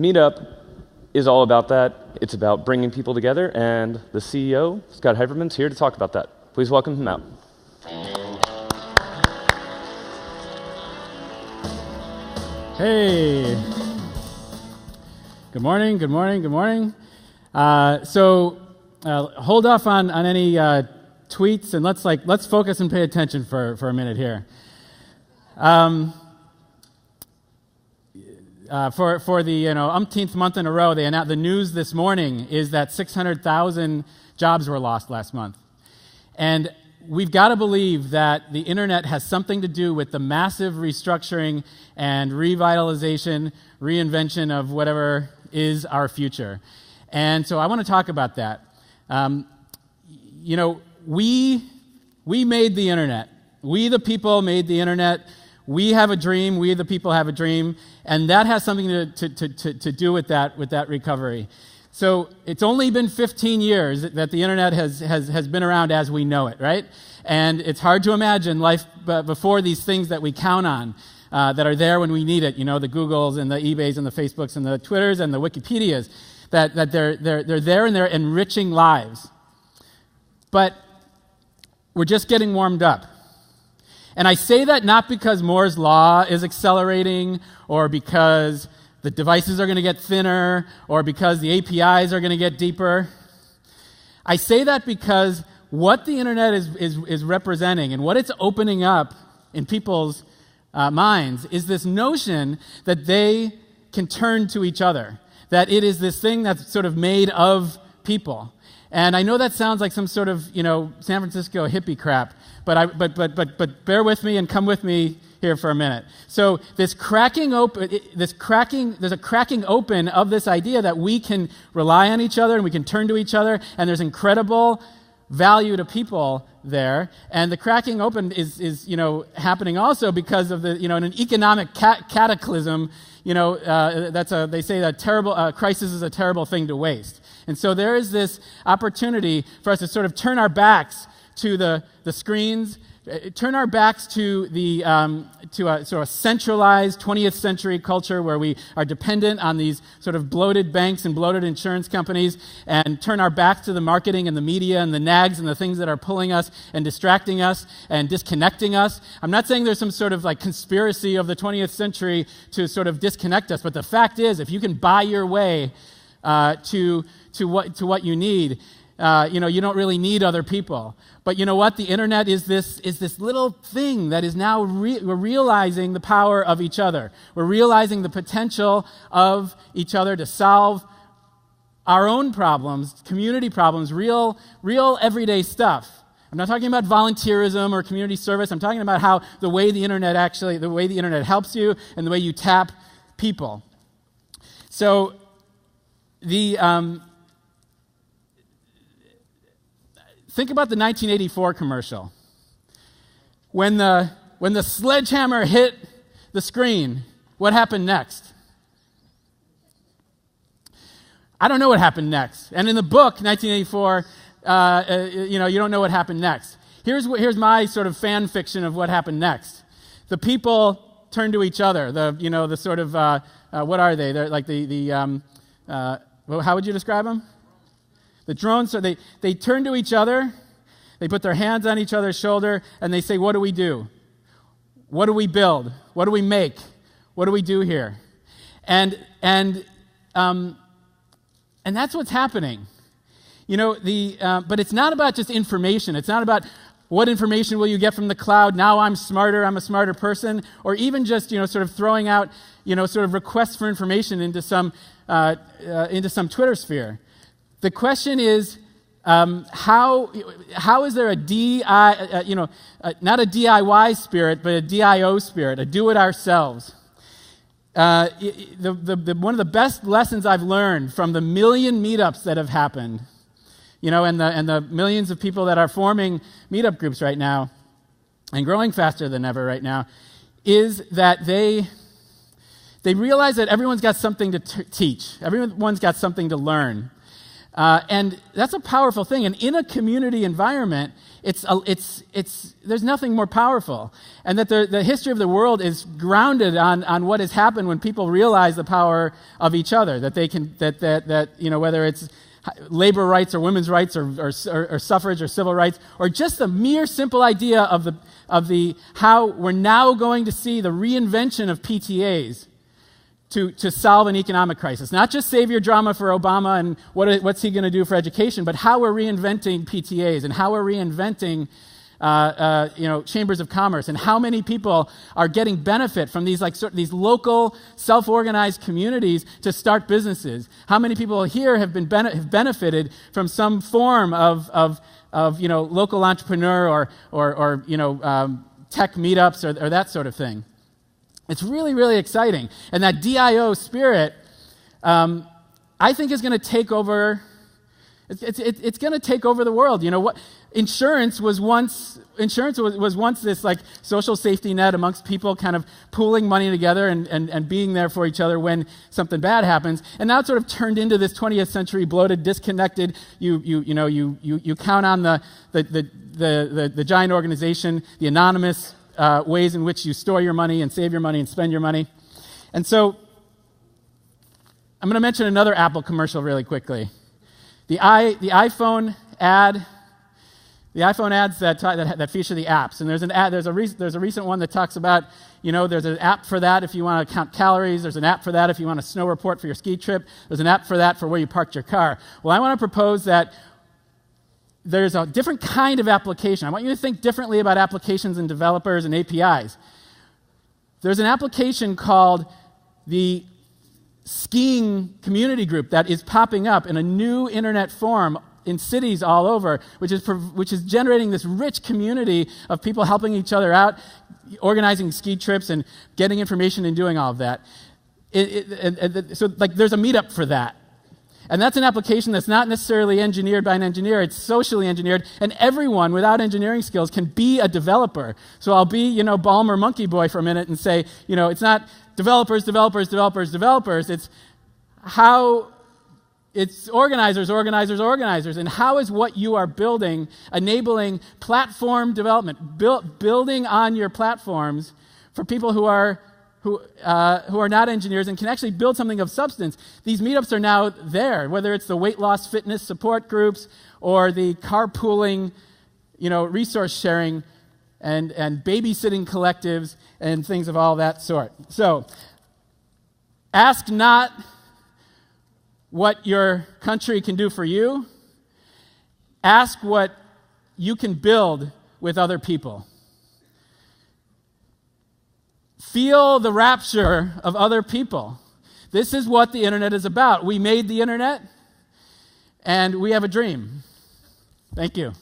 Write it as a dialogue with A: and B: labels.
A: Meetup is all about that. It's about bringing people together, and the CEO, Scott Heiferman, is here to talk about that. Please welcome him out.
B: Hey. Good morning, good morning, good morning. Hold off on any tweets, and let's focus and pay attention for a minute here. For the umpteenth month in a row, they announced the news this morning is that 600,000 jobs were lost last month, and we've got to believe that the internet has something to do with the massive restructuring and revitalization, reinvention of whatever is our future. And so I want to talk about that. We made the internet. We, the people, made the internet. We have a dream. We, the people, have a dream. And that has something to do with that recovery. So it's only been 15 years that the internet has been around as we know it, right? And it's hard to imagine life before these things that we count on that are there when we need it. The Googles and the eBays and the Facebooks and the Twitters and the Wikipedias, that they're there and they're enriching lives. But we're just getting warmed up. And I say that not because Moore's Law is accelerating or because the devices are going to get thinner or because the APIs are going to get deeper. I say that because what the internet is representing and what it's opening up in people's minds is this notion that they can turn to each other, that it is this thing that's sort of made of people. And I know that sounds like some sort of, San Francisco hippie crap, but bear with me and come with me here for a minute. So there's a cracking open of this idea that we can rely on each other and we can turn to each other, and there's incredible value to people there. And the cracking open is happening also because of the, in an economic cataclysm, they say that terrible crisis is a terrible thing to waste. And so there is this opportunity for us to sort of turn our backs to the screens, turn our backs to to a sort of centralized 20th century culture where we are dependent on these sort of bloated banks and bloated insurance companies, and turn our backs to the marketing and the media and the nags and the things that are pulling us and distracting us and disconnecting us. I'm not saying there's some sort of conspiracy of the 20th century to sort of disconnect us, but the fact is, if you can buy your way to what you need, you don't really need other people. But you know what? The internet is this little thing that is now we're realizing the power of each other. We're realizing the potential of each other to solve our own problems, community problems, real everyday stuff. I'm not talking about volunteerism or community service. I'm talking about how the way the internet helps you and the way you tap people. So think about the 1984 commercial. When the sledgehammer hit the screen, what happened next? I don't know what happened next. And in the book, 1984, you don't know what happened next. Here's my sort of fan fiction of what happened next. The people turned to each other. The sort of what are they? They're like how would you describe them? The drones, so they turn to each other, they put their hands on each other's shoulder, and they say, what do we do? What do we build? What do we make? What do we do here? And that's what's happening. But it's not about just information. It's not about what information will you get from the cloud. Now I'm smarter, I'm a smarter person, or even just, sort of throwing out, sort of requests for information into some Twitter sphere. The question is, how is there a not a DIY spirit, but a DIO spirit, a do-it-ourselves? One of the best lessons I've learned from the million meetups that have happened, and the millions of people that are forming meetup groups right now and growing faster than ever right now, is that they realize that everyone's got something to teach. Everyone's got something to learn. And that's a powerful thing. And in a community environment, there's nothing more powerful. And that the history of the world is grounded on what has happened when people realize the power of each other. That they can, whether it's labor rights or women's rights or suffrage or civil rights, or just the mere simple idea of how we're now going to see the reinvention of PTAs to solve an economic crisis. Not just savior drama for Obama and what's he going to do for education, but how we're reinventing PTAs and how we're reinventing chambers of commerce, and how many people are getting benefit from these these local self-organized communities to start businesses. How many people here have benefited from some form of local entrepreneur or tech meetups or that sort of thing. It's really, really exciting. And that DIO spirit, I think, is going to take over. It's going to take over the world. You know what? Insurance was once this social safety net amongst people, kind of pooling money together and being there for each other when something bad happens. And now it's sort of turned into this 20th century bloated, disconnected. You count on the giant organization, the anonymous ways in which you store your money and save your money and spend your money. And so I'm going to mention another Apple commercial really quickly. The iPhone ad, the iPhone ads that feature the apps. And there's a recent one that talks about, there's an app for that if you want to count calories. There's an app for that if you want a snow report for your ski trip. There's an app for that for where you parked your car. Well, I want to propose that there's a different kind of application. I want you to think differently about applications and developers and APIs. There's an application called the skiing community group that is popping up in a new internet form in cities all over, which is generating this rich community of people helping each other out, organizing ski trips and getting information and doing all of that. So there's a meetup for that. And that's an application that's not necessarily engineered by an engineer. It's socially engineered. And everyone without engineering skills can be a developer. So I'll be, Balmer Monkey Boy for a minute and say, it's not developers. It's how it's organizers. And how is what you are building enabling platform development, building on your platforms for people who are not engineers and can actually build something of substance. These meetups are now there, whether it's the weight loss fitness support groups or the carpooling, resource sharing and babysitting collectives and things of all that sort. So, ask not what your country can do for you. Ask what you can build with other people. Feel the rapture of other people. This is what the internet is about. We made the internet, and we have a dream. Thank you.